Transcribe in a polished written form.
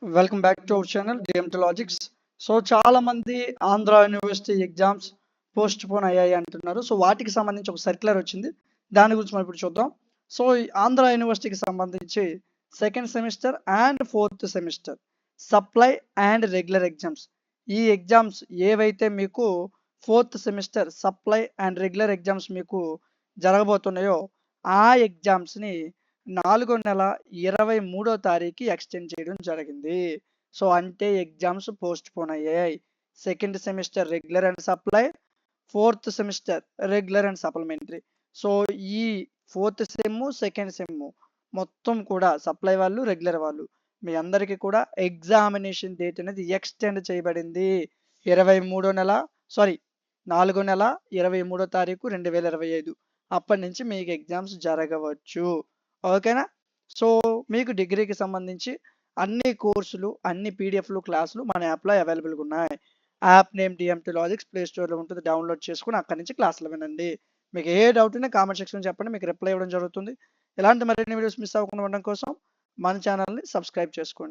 Welcome back to our channel DMT logics. So చాలా మంది Andhra university exams post phone అయ్యాయి అంటున్నారు. సో వాటికి సంబంధించి ఒక సర్క్యులర్ వచ్చింది. దాని గురించి మనం ఇప్పుడు చూద్దాం. సో ఈ ఆంధ్ర యూనివర్సిటీకి సంబంధించి second semester and fourth semester supply and regular exams, ఈ ఎగ్జామ్స్ ఏవైతే మీకు fourth semester supply and regular exams మీకు జరగబోతున్నాయో ఆ ఎగ్జామ్స్ని 4వ నెల 23వ తారీఖు ఎక్స్టెండ్ చేయడం జరిగింది. సో అంటే ఎగ్జామ్స్ పోస్ట్ పోన్ అయ్యాయి. Second semester regular and supply, fourth semester regular and supplementary. So ఈ ఫోర్త్ సెమ్ సెకండ్ సెమ్ మొత్తం కూడా సప్లై వాళ్ళు రెగ్యులర్ వాళ్ళు మీ అందరికీ కూడా ఎగ్జామినేషన్ డేట్ అనేది ఎక్స్టెండ్ చేయబడింది. 4వ నెల 23వ తారీఖు 2025 అప్పటి నుంచి మీకు ఎగ్జామ్స్ జరగవచ్చు. ఓకేనా? సో మీకు డిగ్రీకి సంబంధించి అన్ని కోర్సులు, అన్ని పీడిఎఫ్లు, క్లాసులు మన యాప్లో అవైలబుల్గా ఉన్నాయి. App name DMT logics play స్టోర్లో ఉంటుంది, డౌన్లోడ్ చేసుకుని అక్కడి నుంచి క్లాసులు వినండి. మీకు ఏ డౌట్ ఉన్నా కామెంట్ సెక్షన్ చెప్పండి, మీకు రిప్లై ఇవ్వడం జరుగుతుంది. ఇలాంటి మరిన్ని వీడియోస్ మిస్ అవ్వకుండా ఉండడం కోసం మన ఛానల్ని సబ్స్క్రైబ్ చేసుకోండి.